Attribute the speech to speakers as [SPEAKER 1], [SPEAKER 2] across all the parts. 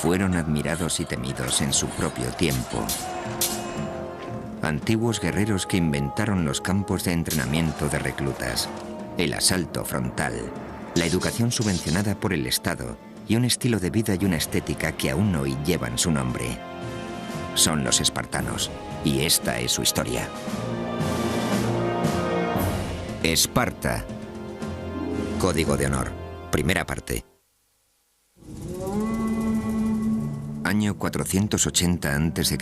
[SPEAKER 1] Fueron admirados y temidos en su propio tiempo. Antiguos guerreros que inventaron los campos de entrenamiento de reclutas, el asalto frontal, la educación subvencionada por el Estado y un estilo de vida y una estética que aún hoy llevan su nombre. Son los espartanos, y esta es su historia. Esparta. Código de honor. Primera parte. Año 480 a.C.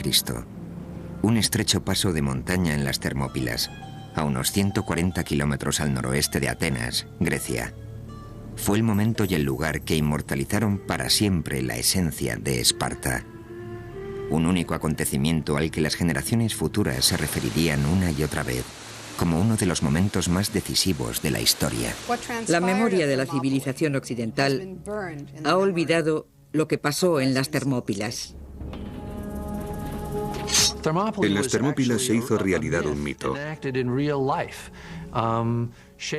[SPEAKER 1] Un estrecho paso de montaña en las Termópilas, a unos 140 kilómetros al noroeste de Atenas, Grecia. Fue el momento y el lugar que inmortalizaron para siempre la esencia de Esparta. Un único acontecimiento al que las generaciones futuras se referirían una y otra vez como uno de los momentos más decisivos de la historia.
[SPEAKER 2] La memoria de la civilización occidental ha olvidado lo que pasó en las Termópilas.
[SPEAKER 3] En las Termópilas se hizo realidad un mito.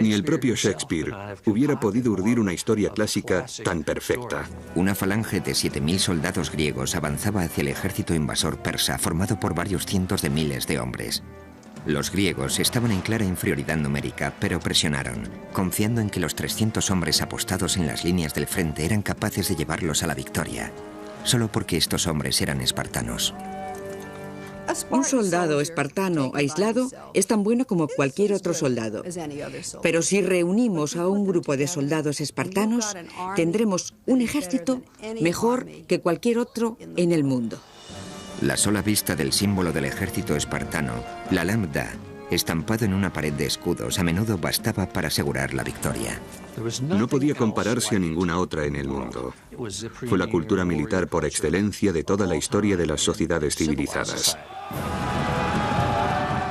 [SPEAKER 3] Ni el propio Shakespeare hubiera podido urdir una historia clásica tan perfecta.
[SPEAKER 1] Una falange de 7.000 soldados griegos avanzaba hacia el ejército invasor persa, formado por varios cientos de miles de hombres. Los griegos estaban en clara inferioridad numérica, pero presionaron, confiando en que los 300 hombres apostados en las líneas del frente eran capaces de llevarlos a la victoria, solo porque estos hombres eran espartanos.
[SPEAKER 2] Un soldado espartano aislado es tan bueno como cualquier otro soldado. Pero si reunimos a un grupo de soldados espartanos, tendremos un ejército mejor que cualquier otro en el mundo.
[SPEAKER 1] La sola vista del símbolo del ejército espartano, la lambda, estampado en una pared de escudos, a menudo bastaba para asegurar la victoria.
[SPEAKER 3] No podía compararse a ninguna otra en el mundo. Fue la cultura militar por excelencia de toda la historia de las sociedades civilizadas.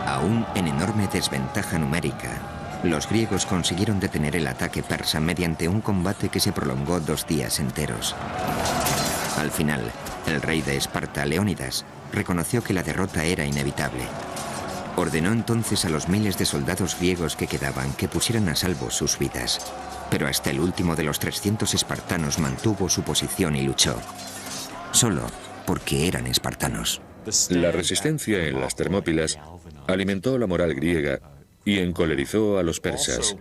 [SPEAKER 1] Aún en enorme desventaja numérica, los griegos consiguieron detener el ataque persa mediante un combate que se prolongó 2 días enteros. Al final, el rey de Esparta, Leónidas, reconoció que la derrota era inevitable. Ordenó entonces a los miles de soldados griegos que quedaban que pusieran a salvo sus vidas. Pero hasta el último de los 300 espartanos mantuvo su posición y luchó. Solo porque eran espartanos.
[SPEAKER 4] La resistencia en las Termópilas alimentó la moral griega y encolerizó a los persas,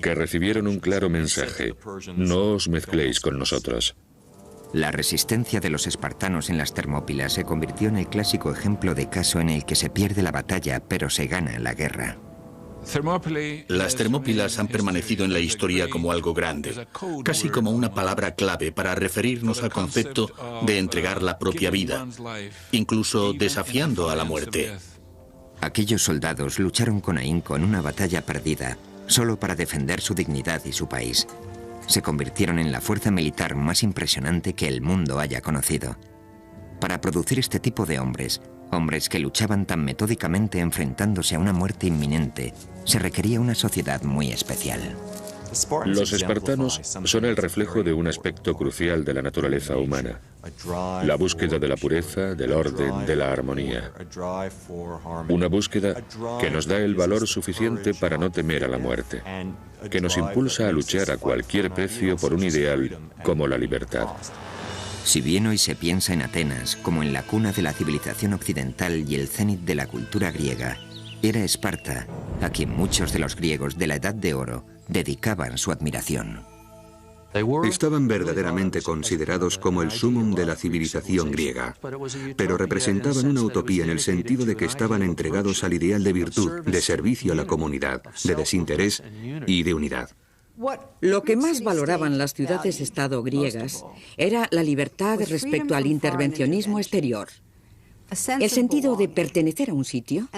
[SPEAKER 4] que recibieron un claro mensaje: no os mezcléis con nosotros.
[SPEAKER 1] La resistencia de los espartanos en las Termópilas se convirtió en el clásico ejemplo de caso en el que se pierde la batalla, pero se gana la guerra.
[SPEAKER 5] Las Termópilas han permanecido en la historia como algo grande, casi como una palabra clave para referirnos al concepto de entregar la propia vida, incluso desafiando a la muerte.
[SPEAKER 1] Aquellos soldados lucharon con ahínco en una batalla perdida, solo para defender su dignidad y su país. Se convirtieron en la fuerza militar más impresionante que el mundo haya conocido. Para producir este tipo de hombres, hombres que luchaban tan metódicamente enfrentándose a una muerte inminente, se requería una sociedad muy especial.
[SPEAKER 4] Los espartanos son el reflejo de un aspecto crucial de la naturaleza humana: la búsqueda de la pureza, del orden, de la armonía. Una búsqueda que nos da el valor suficiente para no temer a la muerte, que nos impulsa a luchar a cualquier precio por un ideal como la libertad.
[SPEAKER 1] Si bien hoy se piensa en Atenas como en la cuna de la civilización occidental y el cénit de la cultura griega, era Esparta a quien muchos de los griegos de la Edad de Oro dedicaban su admiración.
[SPEAKER 3] Estaban verdaderamente considerados como el sumum de la civilización griega, pero representaban una utopía en el sentido de que estaban entregados al ideal de virtud, de servicio a la comunidad, de desinterés y de unidad.
[SPEAKER 2] Lo que más valoraban las ciudades-estado griegas era la libertad respecto al intervencionismo exterior, el sentido de pertenecer a un sitio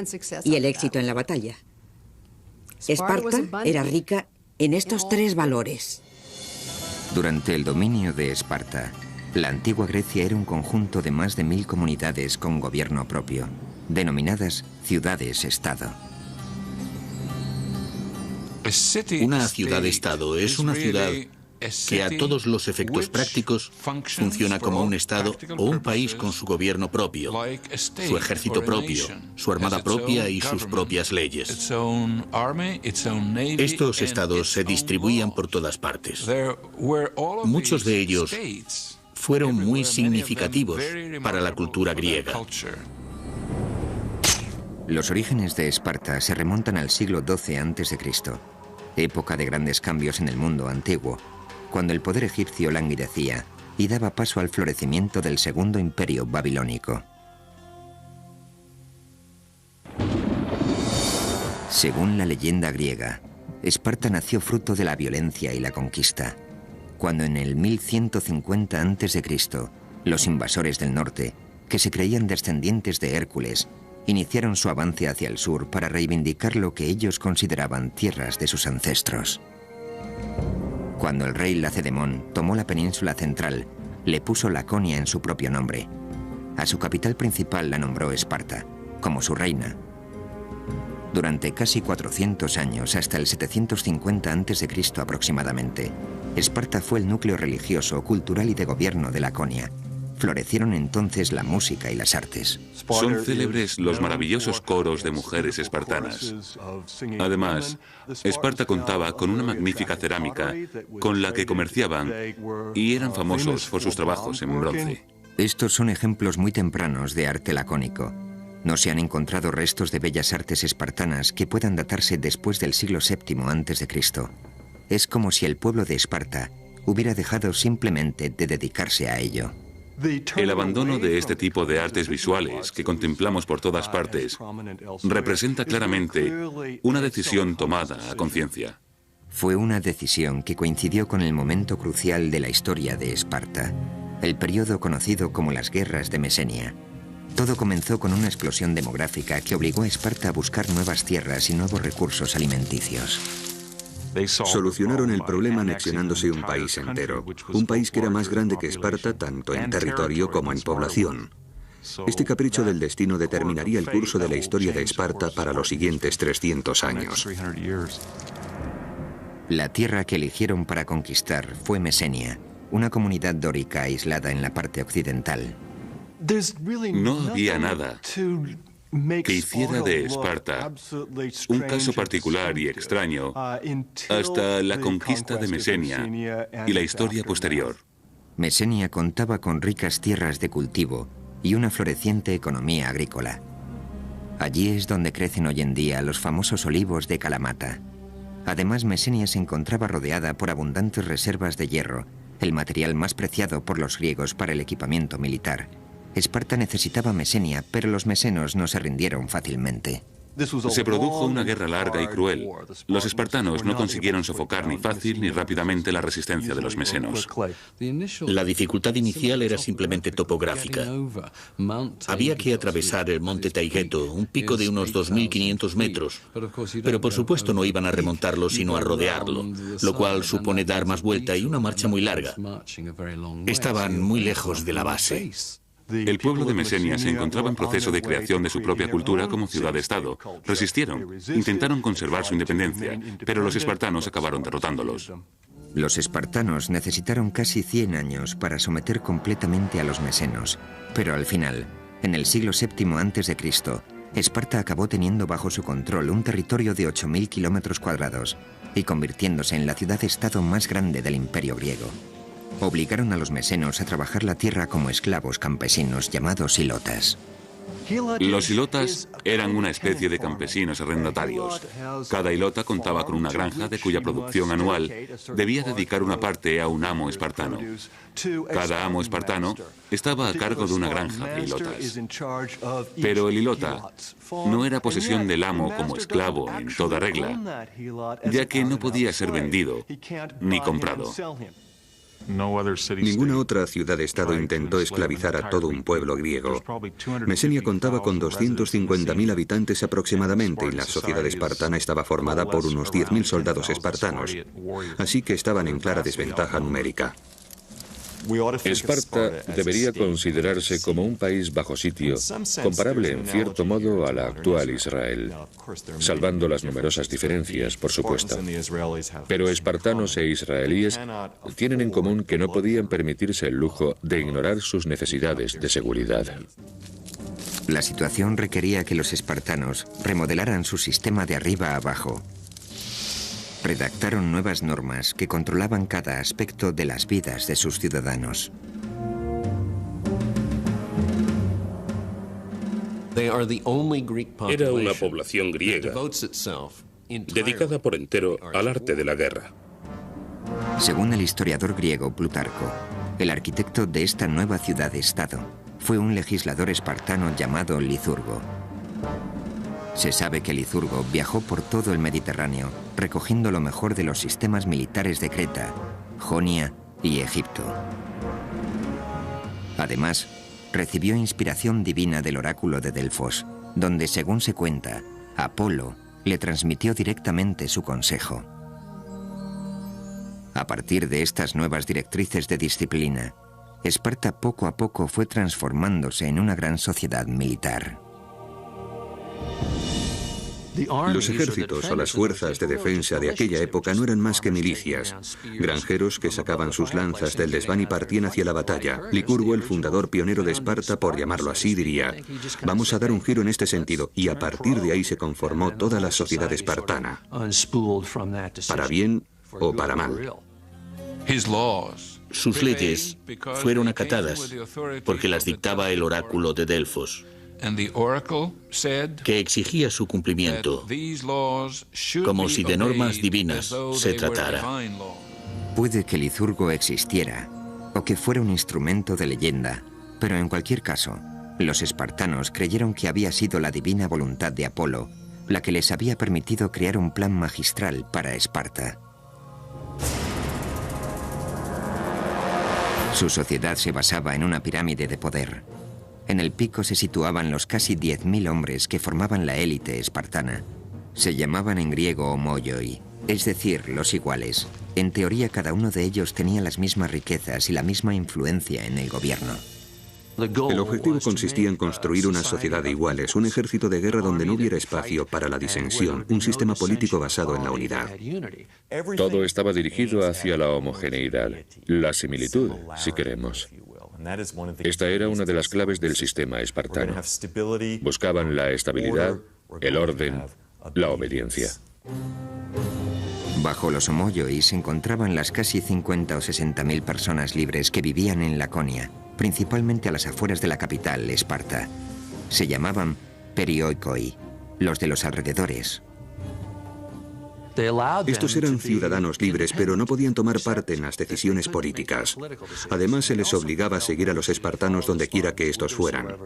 [SPEAKER 2] y el éxito en la batalla. Esparta era rica en estos 3 valores.
[SPEAKER 1] Durante el dominio de Esparta, la antigua Grecia era un conjunto de más de 1000 comunidades con gobierno propio, denominadas ciudades-estado.
[SPEAKER 5] Una ciudad-estado es una ciudad que a todos los efectos prácticos funciona como un estado o un país con su gobierno propio, su ejército propio, su armada propia y sus propias leyes. Estos estados se distribuían por todas partes. Muchos de ellos fueron muy significativos para la cultura griega.
[SPEAKER 1] Los orígenes de Esparta se remontan al siglo XII a.C., época de grandes cambios en el mundo antiguo, cuando el poder egipcio languidecía y daba paso al florecimiento del segundo imperio babilónico. Según la leyenda griega, Esparta nació fruto de la violencia y la conquista, cuando en el 1150 a.C., los invasores del norte, que se creían descendientes de Hércules, iniciaron su avance hacia el sur para reivindicar lo que ellos consideraban tierras de sus ancestros. Cuando el rey Lacedemón tomó la península central, le puso Laconia en su propio nombre. A su capital principal la nombró Esparta, como su reina. Durante casi 400 años, hasta el 750 a.C. aproximadamente, Esparta fue el núcleo religioso, cultural y de gobierno de Laconia. Florecieron entonces la música y las artes.
[SPEAKER 6] Son célebres los maravillosos coros de mujeres espartanas. Además, Esparta contaba con una magnífica cerámica con la que comerciaban y eran famosos por sus trabajos en bronce.
[SPEAKER 1] Estos son ejemplos muy tempranos de arte lacónico. No se han encontrado restos de bellas artes espartanas que puedan datarse después del siglo VII a.C. Es como si el pueblo de Esparta hubiera dejado simplemente de dedicarse a ello.
[SPEAKER 6] El abandono de este tipo de artes visuales que contemplamos por todas partes representa claramente una decisión tomada a conciencia.
[SPEAKER 1] Fue una decisión que coincidió con el momento crucial de la historia de Esparta, el periodo conocido como las Guerras de Mesenia. Todo comenzó con una explosión demográfica que obligó a Esparta a buscar nuevas tierras y nuevos recursos alimenticios.
[SPEAKER 3] Solucionaron el problema anexionándose un país entero, un país que era más grande que Esparta tanto en territorio como en población. Este capricho del destino determinaría el curso de la historia de Esparta para los siguientes 300 años.
[SPEAKER 1] La tierra que eligieron para conquistar fue Mesenia, una comunidad dórica aislada en la parte occidental.
[SPEAKER 6] No había nada que hiciera de Esparta un caso particular y extraño hasta la conquista de Mesenia y la historia posterior.
[SPEAKER 1] Mesenia contaba con ricas tierras de cultivo y una floreciente economía agrícola. Allí es donde crecen hoy en día los famosos olivos de Kalamata. Además, Mesenia se encontraba rodeada por abundantes reservas de hierro, el material más preciado por los griegos para el equipamiento militar. Esparta necesitaba Mesenia, pero los mesenos no se rindieron fácilmente.
[SPEAKER 6] Se produjo una guerra larga y cruel. Los espartanos no consiguieron sofocar ni fácil ni rápidamente la resistencia de los mesenos.
[SPEAKER 5] La dificultad inicial era simplemente topográfica. Había que atravesar el monte Taygeto, un pico de unos 2.500 metros, pero por supuesto no iban a remontarlo sino a rodearlo, lo cual supone dar más vuelta y una marcha muy larga. Estaban muy lejos de la base.
[SPEAKER 6] El pueblo de Mesenia se encontraba en proceso de creación de su propia cultura como ciudad-estado. Resistieron, intentaron conservar su independencia, pero los espartanos acabaron derrotándolos.
[SPEAKER 1] Los espartanos necesitaron casi 100 años para someter completamente a los mesenos, pero al final, en el siglo VII a.C., Esparta acabó teniendo bajo su control un territorio de 8.000 kilómetros cuadrados y convirtiéndose en la ciudad-estado más grande del imperio griego. Obligaron a los mesenos a trabajar la tierra como esclavos campesinos llamados hilotas.
[SPEAKER 6] Los hilotas eran una especie de campesinos arrendatarios. Cada hilota contaba con una granja de cuya producción anual debía dedicar una parte a un amo espartano. Cada amo espartano estaba a cargo de una granja de hilotas. Pero el hilota no era posesión del amo como esclavo en toda regla, ya que no podía ser vendido ni comprado.
[SPEAKER 3] Ninguna otra ciudad-estado intentó esclavizar a todo un pueblo griego. Mesenia contaba con 250.000 habitantes aproximadamente y la sociedad espartana estaba formada por unos 10.000 soldados espartanos, así que estaban en clara desventaja numérica.
[SPEAKER 4] Esparta debería considerarse como un país bajo sitio, comparable en cierto modo a la actual Israel, salvando las numerosas diferencias, por supuesto. Pero espartanos e israelíes tienen en común que no podían permitirse el lujo de ignorar sus necesidades de seguridad.
[SPEAKER 1] La situación requería que los espartanos remodelaran su sistema de arriba a abajo. Redactaron nuevas normas que controlaban cada aspecto de las vidas de sus ciudadanos.
[SPEAKER 7] Era una población griega dedicada por entero al arte de la guerra.
[SPEAKER 1] Según el historiador griego Plutarco, el arquitecto de esta nueva ciudad-estado fue un legislador espartano llamado Licurgo. Se sabe que Licurgo viajó por todo el Mediterráneo, recogiendo lo mejor de los sistemas militares de Creta, Jonia y Egipto. Además, recibió inspiración divina del oráculo de Delfos, donde, según se cuenta, Apolo le transmitió directamente su consejo. A partir de estas nuevas directrices de disciplina, Esparta poco a poco fue transformándose en una gran sociedad militar.
[SPEAKER 3] Los ejércitos o las fuerzas de defensa de aquella época no eran más que milicias, granjeros que sacaban sus lanzas del desván y partían hacia la batalla. Licurgo, el fundador pionero de Esparta, por llamarlo así, diría: vamos a dar un giro en este sentido, y a partir de ahí se conformó toda la sociedad espartana, para bien o para mal.
[SPEAKER 5] Sus leyes fueron acatadas porque las dictaba el oráculo de Delfos, que exigía su cumplimiento, como si de normas divinas se tratara.
[SPEAKER 1] Puede que Licurgo existiera, o que fuera un instrumento de leyenda, pero en cualquier caso, los espartanos creyeron que había sido la divina voluntad de Apolo la que les había permitido crear un plan magistral para Esparta. Su sociedad se basaba en una pirámide de poder. En el pico se situaban los casi 10.000 hombres que formaban la élite espartana. Se llamaban en griego homoioi, es decir, los iguales. En teoría, cada uno de ellos tenía las mismas riquezas y la misma influencia en el gobierno.
[SPEAKER 3] El objetivo consistía en construir una sociedad de iguales, un ejército de guerra donde no hubiera espacio para la disensión, un sistema político basado en la unidad.
[SPEAKER 4] Todo estaba dirigido hacia la homogeneidad, la similitud, si queremos. Esta era una de las claves del sistema espartano. Buscaban la estabilidad, el orden, la obediencia.
[SPEAKER 1] Bajo los homoioi se encontraban las casi 50 o 60.000 personas libres que vivían en Laconia, principalmente a las afueras de la capital, Esparta. Se llamaban perioikoi, los de los alrededores.
[SPEAKER 3] Estos eran ciudadanos libres, pero no podían tomar parte en las decisiones políticas. Además, se les obligaba a seguir a los espartanos donde quiera que estos fueran.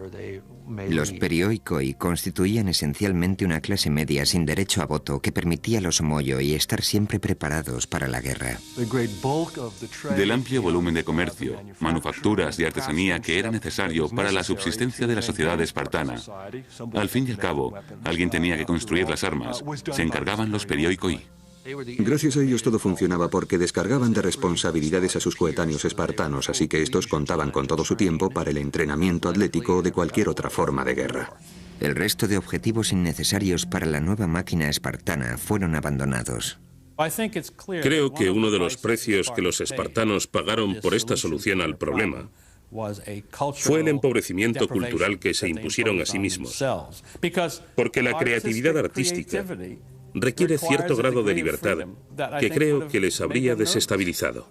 [SPEAKER 1] Los perioikoi constituían esencialmente una clase media sin derecho a voto que permitía a los homoioi estar siempre preparados para la guerra.
[SPEAKER 6] Del amplio volumen de comercio, manufacturas y artesanía que era necesario para la subsistencia de la sociedad espartana, al fin y al cabo, alguien tenía que construir las armas. Se encargaban los perioikoi.
[SPEAKER 3] Gracias a ellos todo funcionaba porque descargaban de responsabilidades a sus coetáneos espartanos, así que estos contaban con todo su tiempo para el entrenamiento atlético o de cualquier otra forma de guerra.
[SPEAKER 1] El resto de objetivos innecesarios para la nueva máquina espartana fueron abandonados.
[SPEAKER 7] Creo que uno de los precios que los espartanos pagaron por esta solución al problema fue el empobrecimiento cultural que se impusieron a sí mismos, porque la creatividad artística requiere cierto grado de libertad que creo que les habría desestabilizado.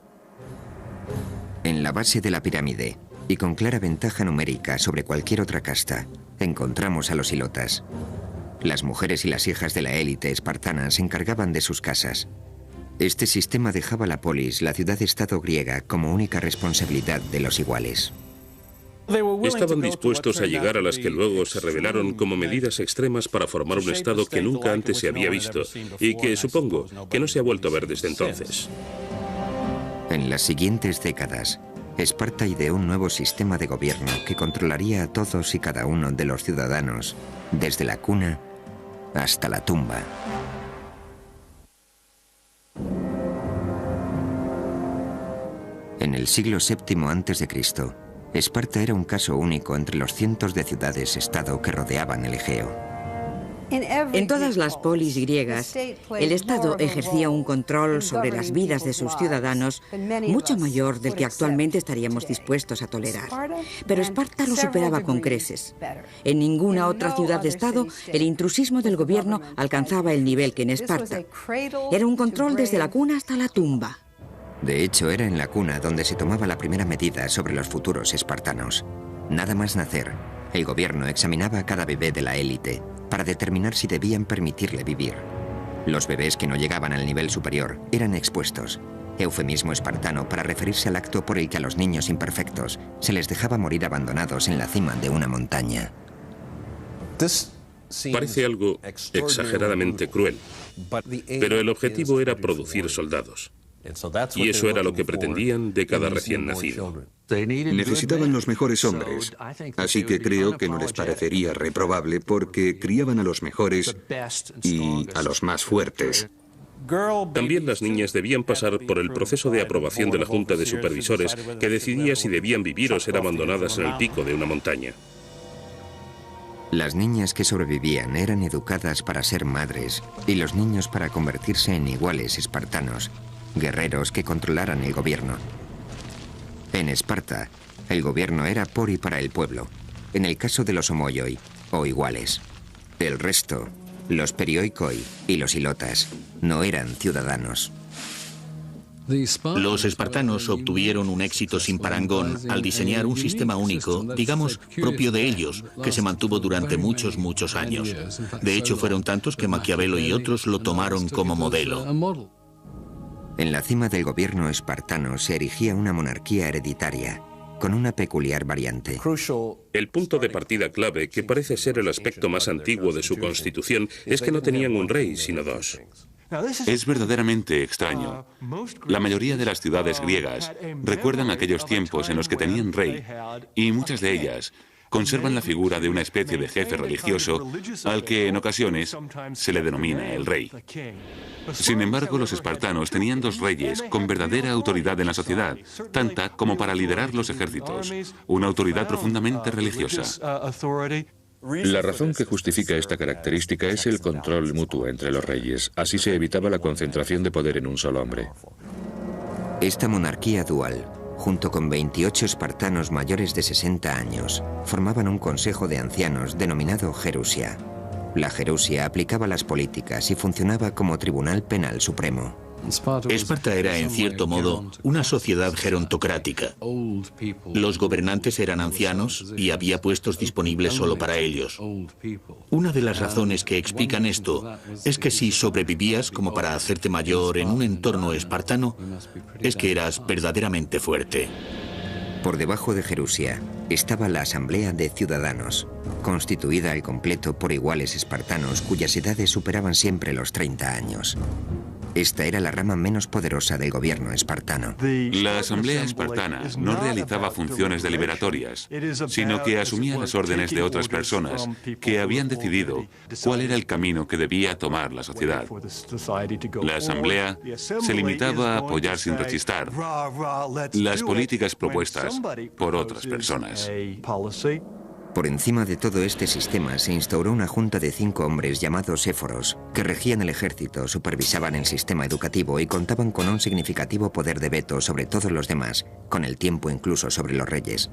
[SPEAKER 1] En la base de la pirámide, y con clara ventaja numérica sobre cualquier otra casta, encontramos a los hilotas. Las mujeres y las hijas de la élite espartana se encargaban de sus casas. Este sistema dejaba la polis, la ciudad-estado griega, como única responsabilidad de los iguales.
[SPEAKER 7] Estaban dispuestos a llegar a las que luego se revelaron como medidas extremas para formar un Estado que nunca antes se había visto y que supongo que no se ha vuelto a ver desde entonces.
[SPEAKER 1] En las siguientes décadas, Esparta ideó un nuevo sistema de gobierno que controlaría a todos y cada uno de los ciudadanos, desde la cuna hasta la tumba. En el siglo VII a.C., Esparta era un caso único entre los cientos de ciudades-estado que rodeaban el Egeo.
[SPEAKER 2] En todas las polis griegas, el Estado ejercía un control sobre las vidas de sus ciudadanos mucho mayor del que actualmente estaríamos dispuestos a tolerar. Pero Esparta lo superaba con creces. En ninguna otra ciudad-estado el intrusismo del gobierno alcanzaba el nivel que en Esparta. Era un control desde la cuna hasta la tumba.
[SPEAKER 1] De hecho, era en la cuna donde se tomaba la primera medida sobre los futuros espartanos. Nada más nacer, El gobierno examinaba a cada bebé de la élite para determinar si debían permitirle vivir. Los bebés que no llegaban al nivel superior eran expuestos. Eufemismo espartano para referirse al acto por el que a los niños imperfectos se les dejaba morir abandonados en la cima de una montaña.
[SPEAKER 7] Parece algo exageradamente cruel, pero el objetivo era producir soldados. Y eso era lo que pretendían de cada recién nacido.
[SPEAKER 3] Necesitaban los mejores hombres, así que creo que no les parecería reprobable porque criaban a los mejores y a los más fuertes.
[SPEAKER 7] También las niñas debían pasar por el proceso de aprobación de la Junta de Supervisores, que decidía si debían vivir o ser abandonadas en el pico de una montaña.
[SPEAKER 1] Las niñas que sobrevivían eran educadas para ser madres y los niños para convertirse en iguales espartanos, guerreros que controlaran el gobierno. En Esparta, el gobierno era por y para el pueblo, en el caso de los homoioi, o iguales. El resto, los perioikoi y los ilotas, no eran ciudadanos.
[SPEAKER 5] Los espartanos obtuvieron un éxito sin parangón al diseñar un sistema único, digamos, propio de ellos, que se mantuvo durante muchos años. De hecho, fueron tantos que Maquiavelo y otros lo tomaron como modelo.
[SPEAKER 1] En la cima del gobierno espartano se erigía una monarquía hereditaria, con una peculiar variante.
[SPEAKER 7] El punto de partida clave, que parece ser el aspecto más antiguo de su constitución, es que no tenían un rey, sino dos.
[SPEAKER 6] Es verdaderamente extraño. La mayoría de las ciudades griegas recuerdan aquellos tiempos en los que tenían rey, y muchas de ellas conservan la figura de una especie de jefe religioso al que en ocasiones se le denomina el rey. Sin embargo, los espartanos tenían dos reyes con verdadera autoridad en la sociedad, tanta como para liderar los ejércitos, una autoridad profundamente religiosa.
[SPEAKER 4] La razón que justifica esta característica es el control mutuo entre los reyes. Así se evitaba la concentración de poder en un solo hombre.
[SPEAKER 1] Esta monarquía dual, junto con 28 espartanos mayores de 60 años, formaban un consejo de ancianos denominado Gerusia. La Gerusia aplicaba las políticas y funcionaba como tribunal penal supremo.
[SPEAKER 5] Esparta era, en cierto modo, una sociedad gerontocrática. Los gobernantes eran ancianos y había puestos disponibles solo para ellos. Una de las razones que explican esto es que si sobrevivías como para hacerte mayor en un entorno espartano, es que eras verdaderamente fuerte.
[SPEAKER 1] Por debajo de Gerusia estaba la Asamblea de Ciudadanos, constituida al completo por iguales espartanos cuyas edades superaban siempre los 30 años. Esta era la rama menos poderosa del gobierno espartano.
[SPEAKER 6] La asamblea espartana no realizaba funciones deliberatorias, sino que asumía las órdenes de otras personas que habían decidido cuál era el camino que debía tomar la sociedad. La asamblea se limitaba a apoyar sin rechistar las políticas propuestas por otras personas.
[SPEAKER 1] Por encima de todo este sistema se instauró una junta de 5 hombres llamados éforos, que regían el ejército, supervisaban el sistema educativo y contaban con un significativo poder de veto sobre todos los demás, con el tiempo incluso sobre los reyes.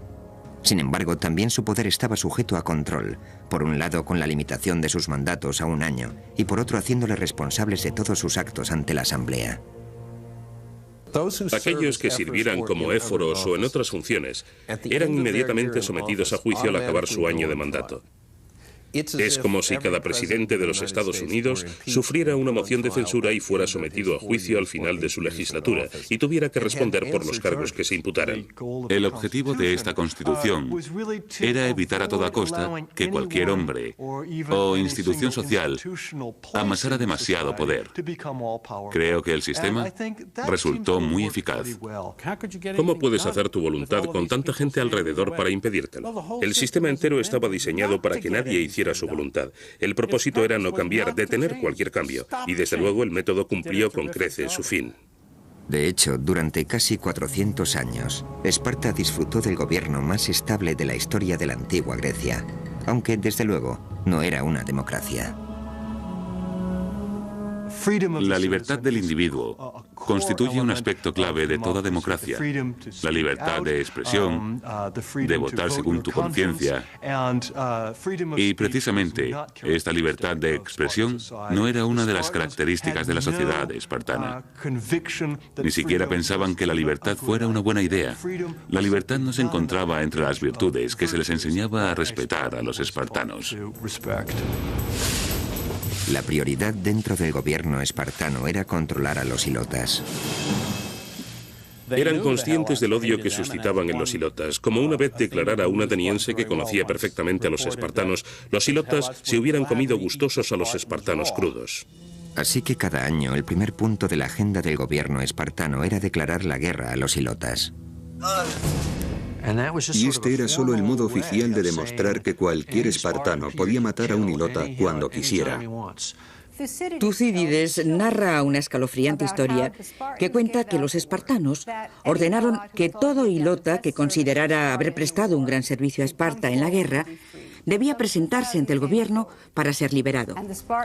[SPEAKER 1] Sin embargo, también su poder estaba sujeto a control, por un lado con la limitación de sus mandatos a 1 año, y por otro haciéndoles responsables de todos sus actos ante la asamblea.
[SPEAKER 7] Aquellos que sirvieran como éforos o en otras funciones eran inmediatamente sometidos a juicio al acabar su año de mandato. Es como si cada presidente de los Estados Unidos sufriera una moción de censura y fuera sometido a juicio al final de su legislatura y tuviera que responder por los cargos que se imputaran.
[SPEAKER 6] El objetivo de esta Constitución era evitar a toda costa que cualquier hombre o institución social amasara demasiado poder. Creo que el sistema resultó muy eficaz.
[SPEAKER 7] ¿Cómo puedes hacer tu voluntad con tanta gente alrededor para impedírtelo? El sistema entero estaba diseñado para que nadie hiciera su voluntad. El propósito era no cambiar, detener cualquier cambio. Y desde luego el método cumplió con creces su fin.
[SPEAKER 1] De hecho, durante casi 400 años, Esparta disfrutó del gobierno más estable de la historia de la antigua Grecia, aunque desde luego no era una democracia.
[SPEAKER 6] La libertad del individuo constituye un aspecto clave de toda democracia. La libertad de expresión, de votar según tu conciencia. Y precisamente esta libertad de expresión no era una de las características de la sociedad espartana. Ni siquiera pensaban que la libertad fuera una buena idea. La libertad no se encontraba entre las virtudes que se les enseñaba a respetar a los espartanos.
[SPEAKER 1] La prioridad dentro del gobierno espartano era controlar a los ilotas.
[SPEAKER 7] Eran conscientes del odio que suscitaban en los ilotas. Como una vez declarara un ateniense que conocía perfectamente a los espartanos, los ilotas se hubieran comido gustosos a los espartanos crudos.
[SPEAKER 1] Así que cada año el primer punto de la agenda del gobierno espartano era declarar la guerra a los ilotas.
[SPEAKER 3] Y este era solo el modo oficial de demostrar que cualquier espartano podía matar a un ilota cuando quisiera.
[SPEAKER 2] Tucídides narra una escalofriante historia que cuenta que los espartanos ordenaron que todo ilota que considerara haber prestado un gran servicio a Esparta en la guerra debía presentarse ante el gobierno para ser liberado.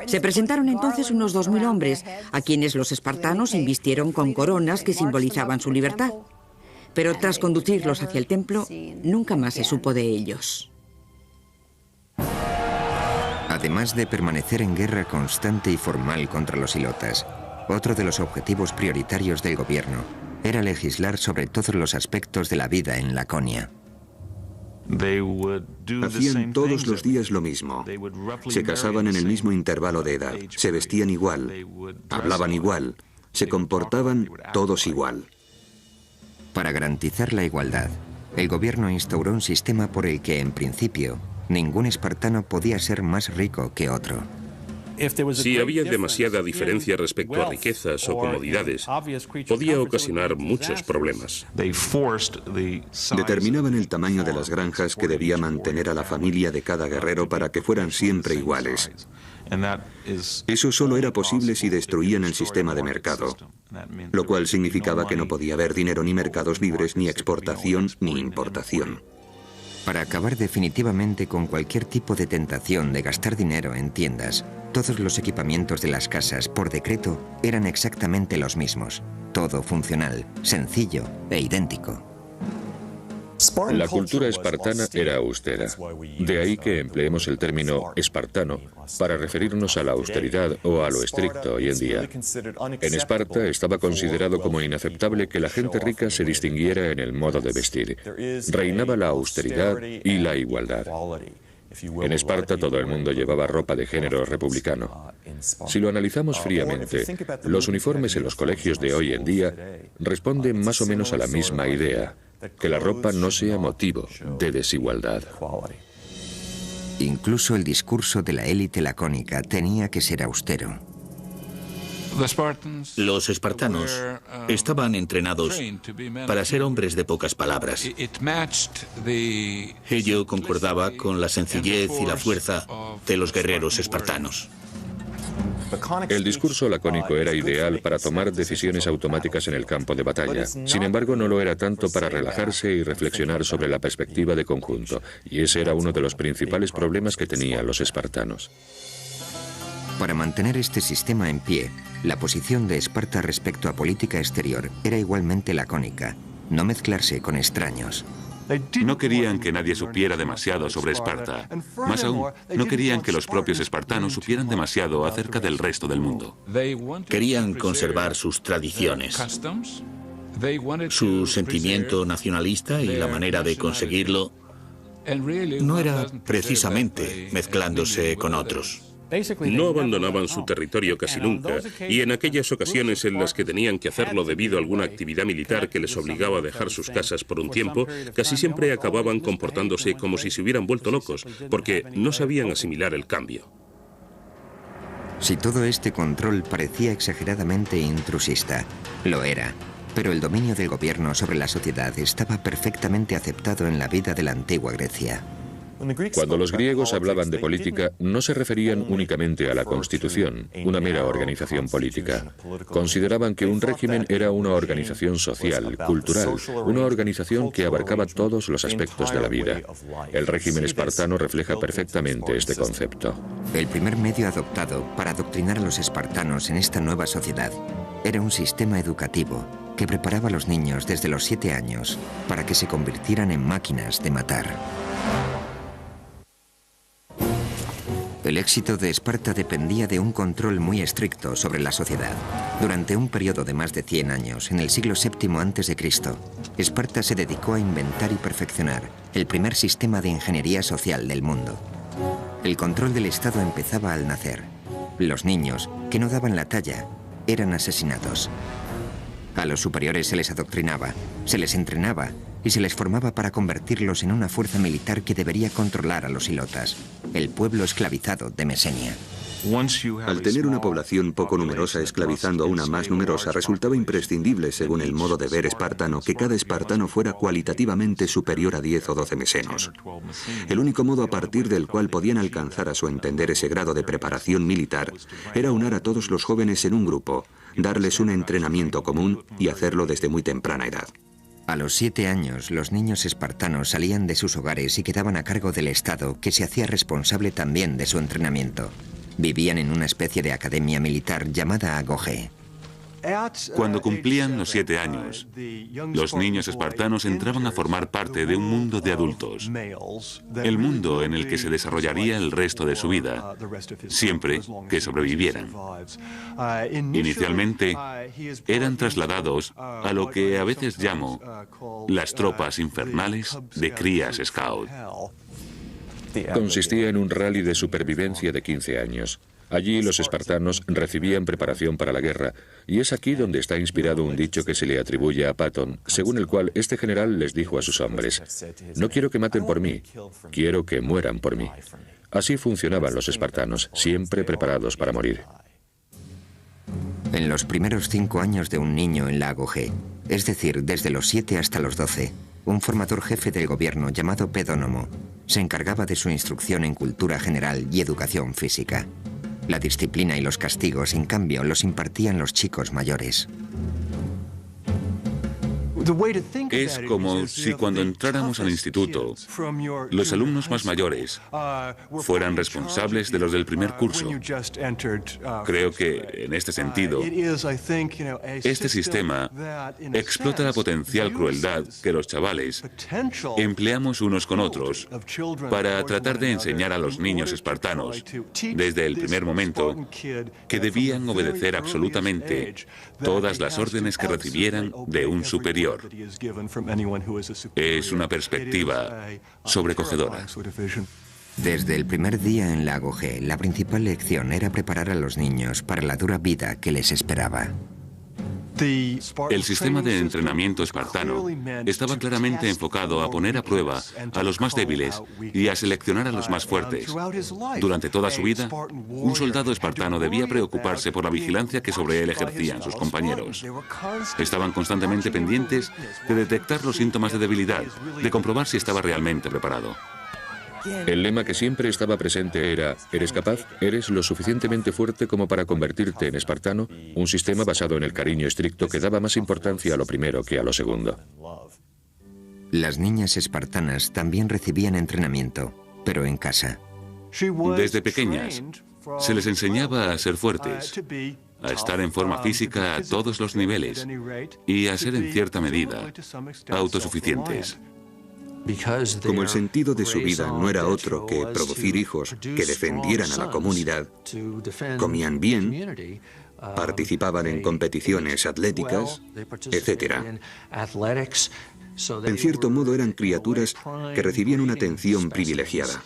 [SPEAKER 2] Se presentaron entonces unos 2000 hombres, a quienes los espartanos invistieron con coronas que simbolizaban su libertad. Pero tras conducirlos hacia el templo, nunca más se supo de ellos.
[SPEAKER 1] Además de permanecer en guerra constante y formal contra los ilotas, otro de los objetivos prioritarios del gobierno era legislar sobre todos los aspectos de la vida en Laconia.
[SPEAKER 3] Hacían todos los días lo mismo. Se casaban en el mismo intervalo de edad, se vestían igual, hablaban igual, se comportaban todos igual.
[SPEAKER 1] Para garantizar la igualdad, el gobierno instauró un sistema por el que, en principio, ningún espartano podía ser más rico que otro.
[SPEAKER 7] Si había demasiada diferencia respecto a riquezas o comodidades, podía ocasionar muchos problemas.
[SPEAKER 3] Determinaban el tamaño de las granjas que debía mantener a la familia de cada guerrero para que fueran siempre iguales. Eso solo era posible si destruían el sistema de mercado, lo cual significaba que no podía haber dinero ni mercados libres, ni exportación ni importación.
[SPEAKER 1] Para acabar definitivamente con cualquier tipo de tentación de gastar dinero en tiendas, todos los equipamientos de las casas, por decreto, eran exactamente los mismos. Todo funcional, sencillo e idéntico.
[SPEAKER 4] La cultura espartana era austera. De ahí que empleemos el término espartano para referirnos a la austeridad o a lo estricto hoy en día. En Esparta estaba considerado como inaceptable que la gente rica se distinguiera en el modo de vestir. Reinaba la austeridad y la igualdad. En Esparta todo el mundo llevaba ropa de género republicano. Si lo analizamos fríamente, los uniformes en los colegios de hoy en día responden más o menos a la misma idea, que la ropa no sea motivo de desigualdad.
[SPEAKER 1] Incluso el discurso de la élite lacónica tenía que ser austero.
[SPEAKER 5] Los espartanos estaban entrenados para ser hombres de pocas palabras. Ello concordaba con la sencillez y la fuerza de los guerreros espartanos.
[SPEAKER 4] El discurso lacónico era ideal para tomar decisiones automáticas en el campo de batalla. Sin embargo, no lo era tanto para relajarse y reflexionar sobre la perspectiva de conjunto, y ese era uno de los principales problemas que tenían los espartanos.
[SPEAKER 1] Para mantener este sistema en pie, la posición de Esparta respecto a política exterior era igualmente lacónica: no mezclarse con extraños.
[SPEAKER 6] No querían que nadie supiera demasiado sobre Esparta. Más aún, no querían que los propios espartanos supieran demasiado acerca del resto del mundo.
[SPEAKER 5] Querían conservar sus tradiciones, su sentimiento nacionalista, y la manera de conseguirlo no era precisamente mezclándose con otros.
[SPEAKER 7] No abandonaban su territorio casi nunca, y en aquellas ocasiones en las que tenían que hacerlo debido a alguna actividad militar que les obligaba a dejar sus casas por un tiempo, casi siempre acababan comportándose como si se hubieran vuelto locos, porque no sabían asimilar el cambio.
[SPEAKER 1] Si todo este control parecía exageradamente intrusista, lo era, pero el dominio del gobierno sobre la sociedad estaba perfectamente aceptado en la vida de la antigua Grecia.
[SPEAKER 4] Cuando los griegos hablaban de política, no se referían únicamente a la Constitución, una mera organización política. Consideraban que un régimen era una organización social, cultural, una organización que abarcaba todos los aspectos de la vida. El régimen espartano refleja perfectamente este concepto.
[SPEAKER 1] El primer medio adoptado para adoctrinar a los espartanos en esta nueva sociedad era un sistema educativo que preparaba a los niños desde los 7 años para que se convirtieran en máquinas de matar. El éxito de Esparta dependía de un control muy estricto sobre la sociedad. Durante un periodo de más de 100 años, en el siglo VII a.C., Esparta se dedicó a inventar y perfeccionar el primer sistema de ingeniería social del mundo. El control del Estado empezaba al nacer. Los niños, que no daban la talla, eran asesinados. A los superiores se les adoctrinaba, se les entrenaba y se les formaba para convertirlos en una fuerza militar que debería controlar a los ilotas, el pueblo esclavizado de Mesenia.
[SPEAKER 3] Al tener una población poco numerosa esclavizando a una más numerosa, resultaba imprescindible, según el modo de ver espartano, que cada espartano fuera cualitativamente superior a 10 o 12 mesenos. El único modo a partir del cual podían alcanzar a su entender ese grado de preparación militar era unar a todos los jóvenes en un grupo, darles un entrenamiento común y hacerlo desde muy temprana edad.
[SPEAKER 1] A los 7 años, los niños espartanos salían de sus hogares y quedaban a cargo del Estado, que se hacía responsable también de su entrenamiento. Vivían en una especie de academia militar llamada Agogé.
[SPEAKER 6] Cuando cumplían los 7 años, los niños espartanos entraban a formar parte de un mundo de adultos, el mundo en el que se desarrollaría el resto de su vida, siempre que sobrevivieran. Inicialmente, eran trasladados a lo que a veces llamo las tropas infernales de crías scout.
[SPEAKER 4] Consistía en un rally de supervivencia de 15 años. Allí los espartanos recibían preparación para la guerra, y es aquí donde está inspirado un dicho que se le atribuye a Patón, según el cual este general les dijo a sus hombres: «No quiero que maten por mí, quiero que mueran por mí». Así funcionaban los espartanos, siempre preparados para morir.
[SPEAKER 1] En los primeros 5 años de un niño en la Agogé, es decir, desde los 7 hasta los 12, un formador jefe del gobierno llamado Pedónomo se encargaba de su instrucción en cultura general y educación física. La disciplina y los castigos, en cambio, los impartían los chicos mayores.
[SPEAKER 6] Es como si cuando entráramos al instituto, los alumnos más mayores fueran responsables de los del primer curso. Creo que, en este sentido, este sistema explota la potencial crueldad que los chavales empleamos unos con otros para tratar de enseñar a los niños espartanos, desde el primer momento, que debían obedecer absolutamente todas las órdenes que recibieran de un superior. Es una perspectiva sobrecogedora.
[SPEAKER 1] Desde el primer día en la Agogé, la principal lección era preparar a los niños para la dura vida que les esperaba.
[SPEAKER 6] El sistema de entrenamiento espartano estaba claramente enfocado a poner a prueba a los más débiles y a seleccionar a los más fuertes. Durante toda su vida, un soldado espartano debía preocuparse por la vigilancia que sobre él ejercían sus compañeros. Estaban constantemente pendientes de detectar los síntomas de debilidad, de comprobar si estaba realmente preparado.
[SPEAKER 4] El lema que siempre estaba presente era: ¿eres capaz? ¿Eres lo suficientemente fuerte como para convertirte en espartano? Un sistema basado en el cariño estricto que daba más importancia a lo primero que a lo segundo.
[SPEAKER 1] Las niñas espartanas también recibían entrenamiento, pero en casa.
[SPEAKER 6] Desde pequeñas, se les enseñaba a ser fuertes, a estar en forma física a todos los niveles y a ser en cierta medida autosuficientes.
[SPEAKER 3] Como el sentido de su vida no era otro que producir hijos que defendieran a la comunidad, comían bien, participaban en competiciones atléticas, etc. En cierto modo eran criaturas que recibían una atención privilegiada.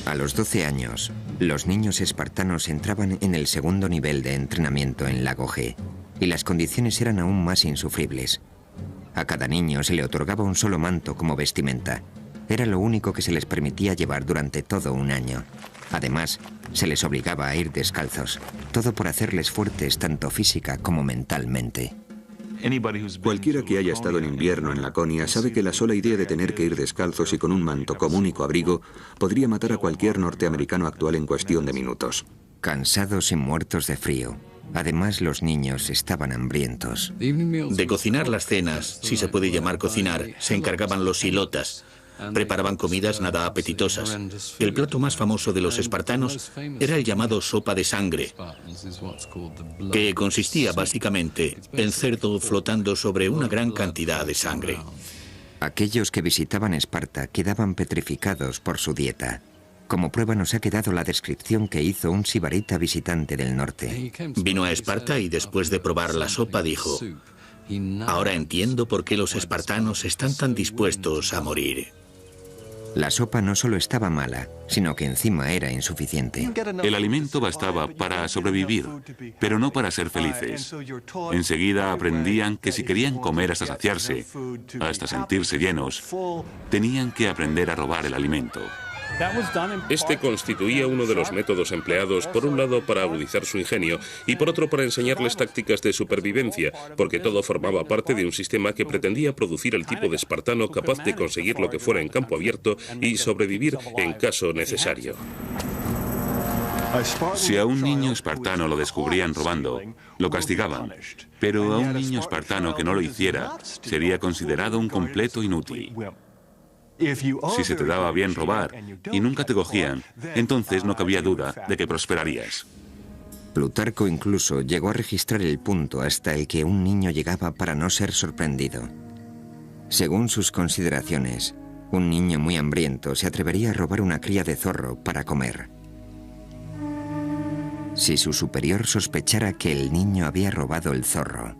[SPEAKER 1] A los 12 años, los niños espartanos entraban en el segundo nivel de entrenamiento en la Agogé, y las condiciones eran aún más insufribles. A cada niño se le otorgaba un solo manto como vestimenta. Era lo único que se les permitía llevar durante todo un año. Además, se les obligaba a ir descalzos, todo por hacerles fuertes tanto física como mentalmente.
[SPEAKER 3] Cualquiera que haya estado en invierno en Laconia sabe que la sola idea de tener que ir descalzos y con un manto como único abrigo podría matar a cualquier norteamericano actual en cuestión de minutos.
[SPEAKER 1] Cansados y muertos de frío. Además, los niños estaban hambrientos.
[SPEAKER 5] De cocinar las cenas, si se puede llamar cocinar, se encargaban los ilotas. Preparaban comidas nada apetitosas. El plato más famoso de los espartanos era el llamado sopa de sangre, que consistía básicamente en cerdo flotando sobre una gran cantidad de sangre.
[SPEAKER 1] Aquellos que visitaban Esparta quedaban petrificados por su dieta. Como prueba nos ha quedado la descripción que hizo un sibarita visitante del norte.
[SPEAKER 5] Vino a Esparta y después de probar la sopa dijo: ahora entiendo por qué los espartanos están tan dispuestos a morir.
[SPEAKER 1] La sopa no solo estaba mala, sino que encima era insuficiente.
[SPEAKER 6] El alimento bastaba para sobrevivir, pero no para ser felices. Enseguida aprendían que si querían comer hasta saciarse, hasta sentirse llenos, tenían que aprender a robar el alimento.
[SPEAKER 7] Este constituía uno de los métodos empleados, por un lado para agudizar su ingenio y por otro para enseñarles tácticas de supervivencia, porque todo formaba parte de un sistema que pretendía producir el tipo de espartano capaz de conseguir lo que fuera en campo abierto y sobrevivir en caso necesario.
[SPEAKER 6] Si a un niño espartano lo descubrían robando, lo castigaban, pero a un niño espartano que no lo hiciera sería considerado un completo inútil. Si se te daba bien robar y nunca te cogían, entonces no cabía duda de que prosperarías.
[SPEAKER 1] Plutarco incluso llegó a registrar el punto hasta el que un niño llegaba para no ser sorprendido. Según sus consideraciones, un niño muy hambriento se atrevería a robar una cría de zorro para comer. Si su superior sospechara que el niño había robado el zorro,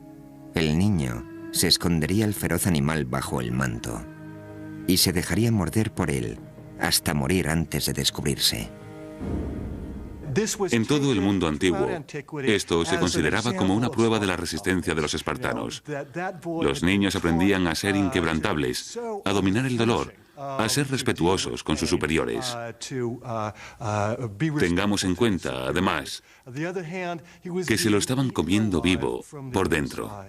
[SPEAKER 1] el niño se escondería el feroz animal bajo el manto y se dejaría morder por él hasta morir antes de descubrirse.
[SPEAKER 6] En todo el mundo antiguo, esto se consideraba como una prueba de la resistencia de los espartanos. Los niños aprendían a ser inquebrantables, a dominar el dolor, a ser respetuosos con sus superiores. Tengamos en cuenta, además, que se lo estaban comiendo vivo por dentro.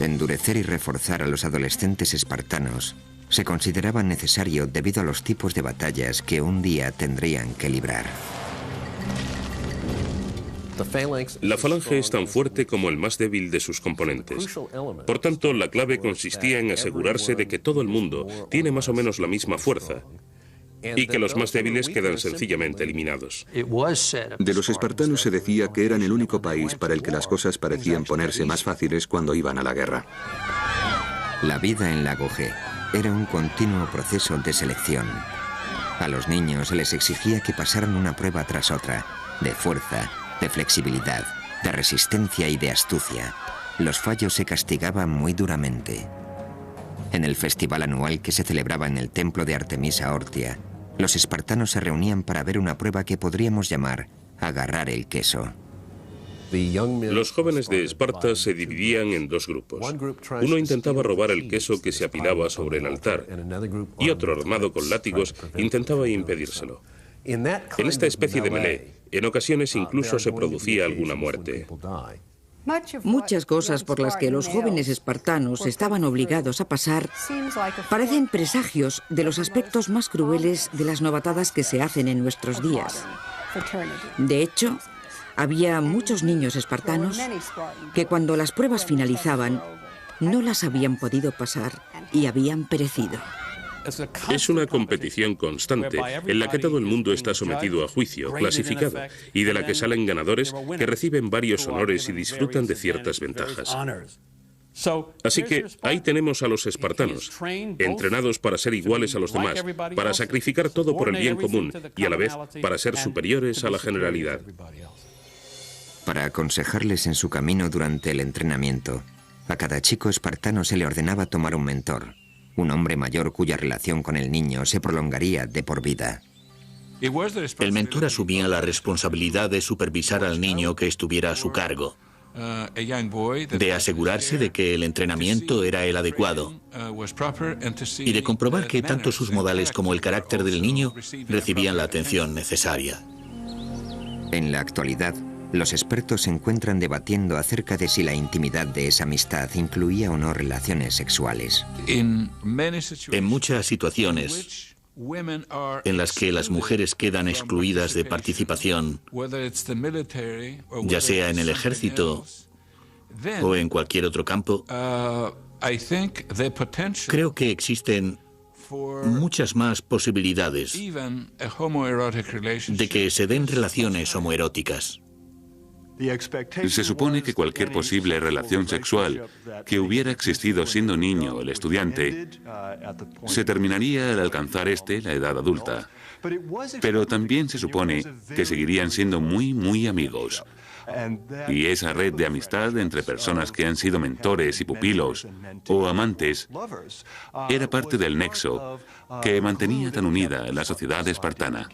[SPEAKER 1] Endurecer y reforzar a los adolescentes espartanos se consideraba necesario debido a los tipos de batallas que un día tendrían que librar.
[SPEAKER 7] La falange es tan fuerte como el más débil de sus componentes. Por tanto, la clave consistía en asegurarse de que todo el mundo tiene más o menos la misma fuerza y que los más débiles quedan sencillamente eliminados.
[SPEAKER 3] De los espartanos se decía que eran el único país para el que las cosas parecían ponerse más fáciles cuando iban a la guerra.
[SPEAKER 1] La vida en Lago G era un continuo proceso de selección. A los niños se les exigía que pasaran una prueba tras otra, de fuerza, de flexibilidad, de resistencia y de astucia. Los fallos se castigaban muy duramente. En el festival anual que se celebraba en el templo de Artemisa Ortia, los espartanos se reunían para ver una prueba que podríamos llamar agarrar el queso.
[SPEAKER 7] Los jóvenes de Esparta se dividían en dos grupos. Uno intentaba robar el queso que se apilaba sobre el altar y otro, armado con látigos, intentaba impedírselo. En esta especie de melee, en ocasiones incluso se producía alguna muerte.
[SPEAKER 2] Muchas cosas por las que los jóvenes espartanos estaban obligados a pasar parecen presagios de los aspectos más crueles de las novatadas que se hacen en nuestros días. De hecho, había muchos niños espartanos que cuando las pruebas finalizaban no las habían podido pasar y habían perecido.
[SPEAKER 7] Es una competición constante en la que todo el mundo está sometido a juicio, clasificado, y de la que salen ganadores que reciben varios honores y disfrutan de ciertas ventajas. Así que ahí tenemos a los espartanos, entrenados para ser iguales a los demás, para sacrificar todo por el bien común y a la vez para ser superiores a la generalidad.
[SPEAKER 1] Para aconsejarles en su camino durante el entrenamiento, a cada chico espartano se le ordenaba tomar un mentor, un hombre mayor cuya relación con el niño se prolongaría de por vida.
[SPEAKER 5] El mentor asumía la responsabilidad de supervisar al niño que estuviera a su cargo, de asegurarse de que el entrenamiento era el adecuado y de comprobar que tanto sus modales como el carácter del niño recibían la atención necesaria.
[SPEAKER 1] En la actualidad, los expertos se encuentran debatiendo acerca de si la intimidad de esa amistad incluía o no relaciones sexuales.
[SPEAKER 5] En muchas situaciones en las que las mujeres quedan excluidas de participación, ya sea en el ejército o en cualquier otro campo, creo que existen muchas más posibilidades de que se den relaciones homoeróticas.
[SPEAKER 6] Se supone que cualquier posible relación sexual que hubiera existido siendo niño el estudiante se terminaría al alcanzar la edad adulta. Pero también se supone que seguirían siendo muy amigos. Y esa red de amistad entre personas que han sido mentores y pupilos o amantes era parte del nexo que mantenía tan unida la sociedad espartana.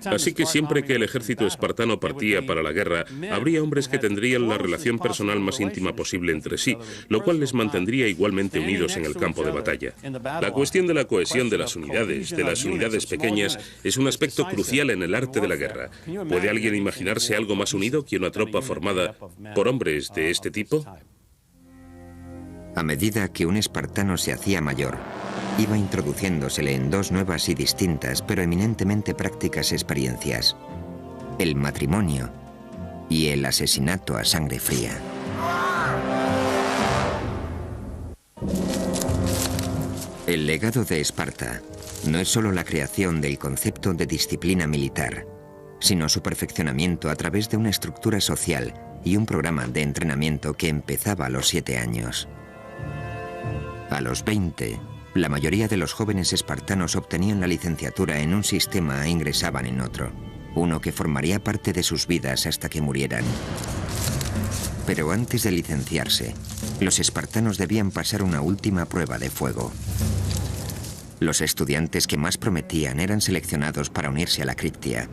[SPEAKER 7] Así que siempre que el ejército espartano partía para la guerra, habría hombres que tendrían la relación personal más íntima posible entre sí, lo cual les mantendría igualmente unidos en el campo de batalla. La cuestión de la cohesión de las unidades pequeñas, es un aspecto crucial en el arte de la guerra. ¿Puede alguien imaginarse algo más unido que una tropa formada por hombres de este tipo?
[SPEAKER 1] A medida que un espartano se hacía mayor, iba introduciéndosele en dos nuevas y distintas, pero eminentemente prácticas experiencias: el matrimonio y el asesinato a sangre fría. El legado de Esparta no es solo la creación del concepto de disciplina militar, sino su perfeccionamiento a través de una estructura social y un programa de entrenamiento que empezaba a los 7 años. A los 20, la mayoría de los jóvenes espartanos obtenían la licenciatura en un sistema e ingresaban en otro, uno que formaría parte de sus vidas hasta que murieran. Pero antes de licenciarse, los espartanos debían pasar una última prueba de fuego. Los estudiantes que más prometían eran seleccionados para unirse a la Criptia,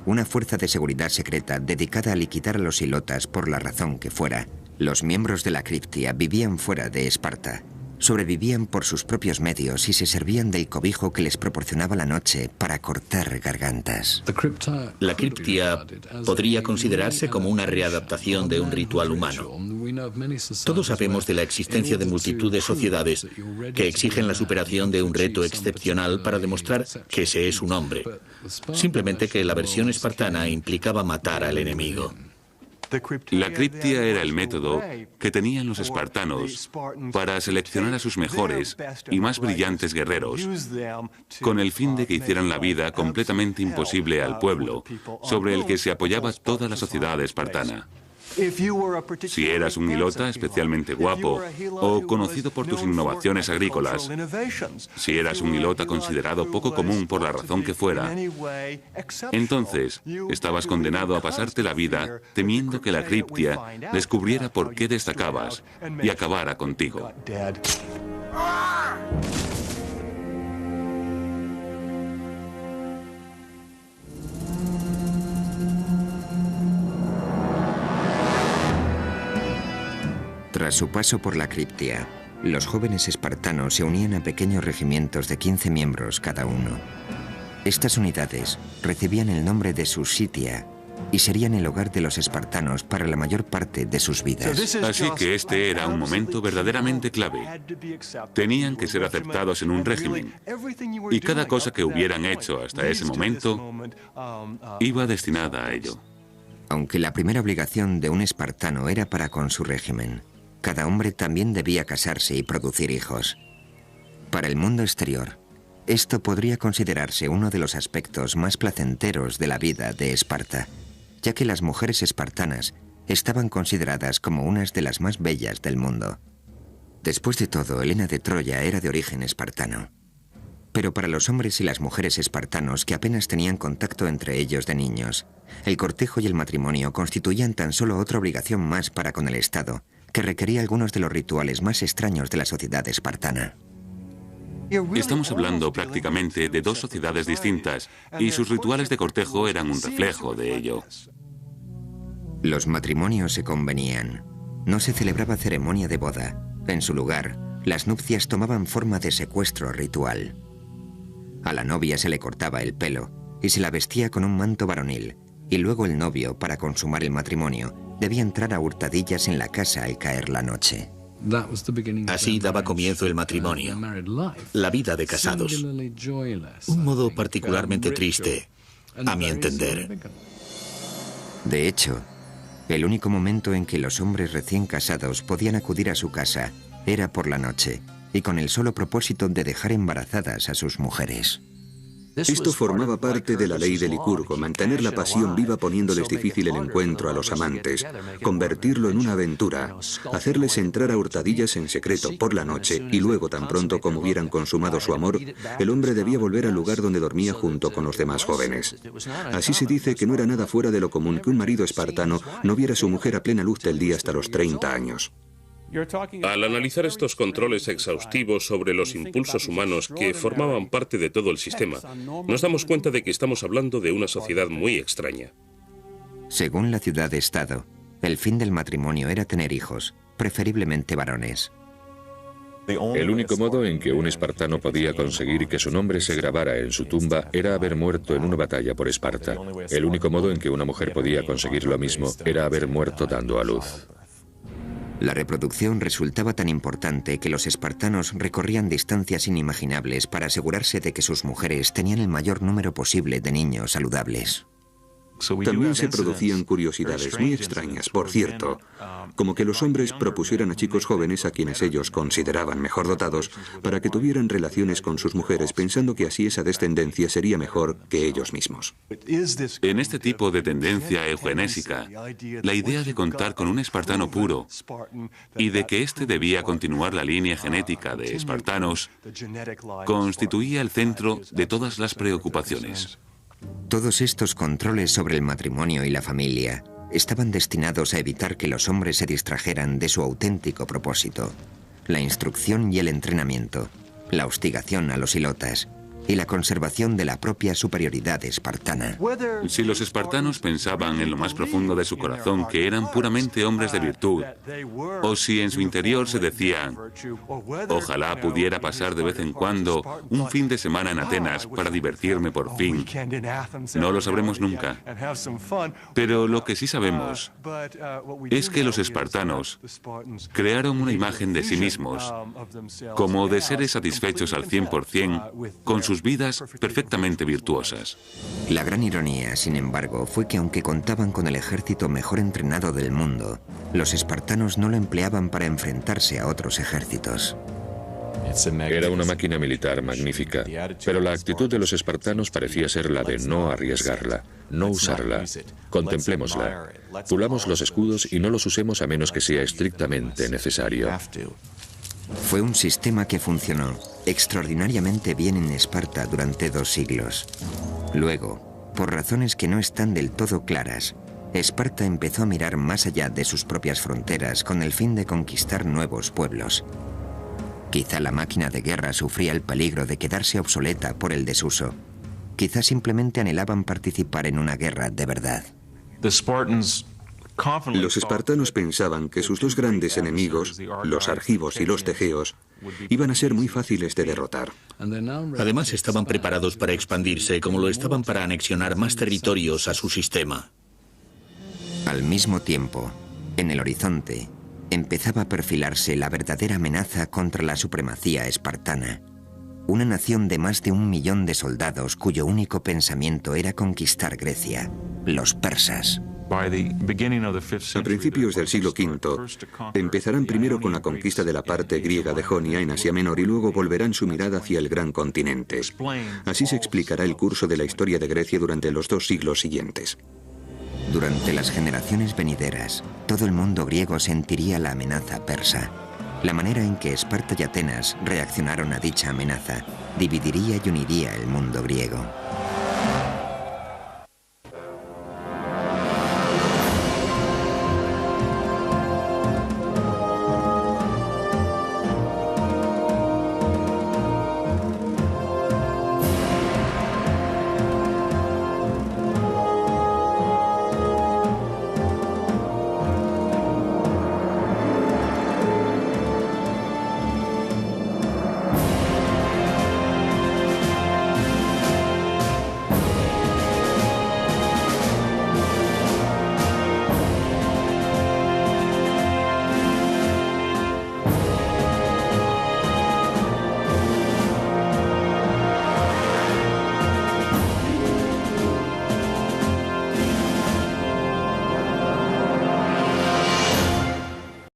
[SPEAKER 1] una fuerza de seguridad secreta dedicada a liquidar a los ilotas por la razón que fuera. Los miembros de la Criptia vivían fuera de Esparta. Sobrevivían por sus propios medios y se servían del cobijo que les proporcionaba la noche para cortar gargantas.
[SPEAKER 5] La Criptia podría considerarse como una readaptación de un ritual humano. Todos sabemos de la existencia de multitud de sociedades que exigen la superación de un reto excepcional para demostrar que se es un hombre. Simplemente que la versión espartana implicaba matar al enemigo.
[SPEAKER 6] La Criptia era el método que tenían los espartanos para seleccionar a sus mejores y más brillantes guerreros, con el fin de que hicieran la vida completamente imposible al pueblo, sobre el que se apoyaba toda la sociedad espartana. Si eras un hilota especialmente guapo o conocido por tus innovaciones agrícolas, si eras un hilota considerado poco común por la razón que fuera, entonces estabas condenado a pasarte la vida temiendo que la Criptia descubriera por qué destacabas y acabara contigo.
[SPEAKER 1] Tras su paso por la Criptia, los jóvenes espartanos se unían a pequeños regimientos de 15 miembros cada uno. Estas unidades recibían el nombre de Susitia y serían el hogar de los espartanos para la mayor parte de sus vidas.
[SPEAKER 6] Así que este era un momento verdaderamente clave. Tenían que ser aceptados en un régimen, y cada cosa que hubieran hecho hasta ese momento iba destinada a ello.
[SPEAKER 1] Aunque la primera obligación de un espartano era para con su régimen, cada hombre también debía casarse y producir hijos. Para el mundo exterior, esto podría considerarse uno de los aspectos más placenteros de la vida de Esparta, ya que las mujeres espartanas estaban consideradas como unas de las más bellas del mundo. Después de todo, Helena de Troya era de origen espartano. Pero para los hombres y las mujeres espartanos que apenas tenían contacto entre ellos de niños, el cortejo y el matrimonio constituían tan solo otra obligación más para con el Estado, que requería algunos de los rituales más extraños de la sociedad espartana.
[SPEAKER 6] Estamos hablando prácticamente de dos sociedades distintas, y sus rituales de cortejo eran un reflejo de ello.
[SPEAKER 1] Los matrimonios se convenían. No se celebraba ceremonia de boda. En su lugar, las nupcias tomaban forma de secuestro ritual. A la novia se le cortaba el pelo y se la vestía con un manto varonil, y luego el novio, para consumar el matrimonio, debía entrar a hurtadillas en la casa al caer la noche.
[SPEAKER 5] Así daba comienzo el matrimonio, la vida de casados. Un modo particularmente triste, a mi entender.
[SPEAKER 1] De hecho, el único momento en que los hombres recién casados podían acudir a su casa era por la noche, y con el solo propósito de dejar embarazadas a sus mujeres.
[SPEAKER 3] Esto formaba parte de la ley de Licurgo, mantener la pasión viva poniéndoles difícil el encuentro a los amantes, convertirlo en una aventura, hacerles entrar a hurtadillas en secreto por la noche y luego, tan pronto como hubieran consumado su amor, el hombre debía volver al lugar donde dormía junto con los demás jóvenes. Así se dice que no era nada fuera de lo común que un marido espartano no viera a su mujer a plena luz del día hasta los 30 años.
[SPEAKER 7] Al analizar estos controles exhaustivos sobre los impulsos humanos que formaban parte de todo el sistema, nos damos cuenta de que estamos hablando de una sociedad muy extraña.
[SPEAKER 1] Según la ciudad-estado, el fin del matrimonio era tener hijos, preferiblemente varones.
[SPEAKER 4] El único modo en que un espartano podía conseguir que su nombre se grabara en su tumba era haber muerto en una batalla por Esparta. El único modo en que una mujer podía conseguir lo mismo era haber muerto dando a luz.
[SPEAKER 1] La reproducción resultaba tan importante que los espartanos recorrían distancias inimaginables para asegurarse de que sus mujeres tenían el mayor número posible de niños saludables.
[SPEAKER 3] También se producían curiosidades muy extrañas, por cierto, como que los hombres propusieran a chicos jóvenes a quienes ellos consideraban mejor dotados para que tuvieran relaciones con sus mujeres, pensando que así esa descendencia sería mejor que ellos mismos.
[SPEAKER 6] En este tipo de tendencia eugenésica, la idea de contar con un espartano puro y de que éste debía continuar la línea genética de espartanos constituía el centro de todas las preocupaciones.
[SPEAKER 1] Todos estos controles sobre el matrimonio y la familia estaban destinados a evitar que los hombres se distrajeran de su auténtico propósito: la instrucción y el entrenamiento, la hostigación a los ilotas y la conservación de la propia superioridad espartana.
[SPEAKER 6] Si los espartanos pensaban en lo más profundo de su corazón que eran puramente hombres de virtud, o si en su interior se decían, ojalá pudiera pasar de vez en cuando un fin de semana en Atenas para divertirme por fin, no lo sabremos nunca. Pero lo que sí sabemos es que los espartanos crearon una imagen de sí mismos como de seres satisfechos al 100% con sus vidas perfectamente virtuosas.
[SPEAKER 1] La gran ironía, sin embargo, fue que aunque contaban con el ejército mejor entrenado del mundo, los espartanos no lo empleaban para enfrentarse a otros ejércitos.
[SPEAKER 4] Era una máquina militar magnífica, pero la actitud de los espartanos parecía ser la de no arriesgarla, no usarla. Contemplémosla. Pulamos los escudos y no los usemos a menos que sea estrictamente necesario.
[SPEAKER 1] Fue un sistema que funcionó extraordinariamente bien en Esparta durante 2 siglos. Luego, por razones que no están del todo claras, Esparta empezó a mirar más allá de sus propias fronteras con el fin de conquistar nuevos pueblos. Quizá la máquina de guerra sufría el peligro de quedarse obsoleta por el desuso. Quizá simplemente anhelaban participar en una guerra de verdad.
[SPEAKER 3] Los espartanos pensaban que sus 2 grandes enemigos, los argivos y los tegeos, iban a ser muy fáciles de derrotar.
[SPEAKER 5] Además, estaban preparados para expandirse, como lo estaban para anexionar más territorios a su sistema.
[SPEAKER 1] Al mismo tiempo, en el horizonte, empezaba a perfilarse la verdadera amenaza contra la supremacía espartana. Una nación de más de 1 millón de soldados cuyo único pensamiento era conquistar Grecia, los persas.
[SPEAKER 3] A principios del siglo V, empezarán primero con la conquista de la parte griega de Jonia en Asia Menor y luego volverán su mirada hacia el gran continente. Así se explicará el curso de la historia de Grecia durante los 2 siglos siguientes.
[SPEAKER 1] Durante las generaciones venideras, todo el mundo griego sentiría la amenaza persa. La manera en que Esparta y Atenas reaccionaron a dicha amenaza dividiría y uniría el mundo griego.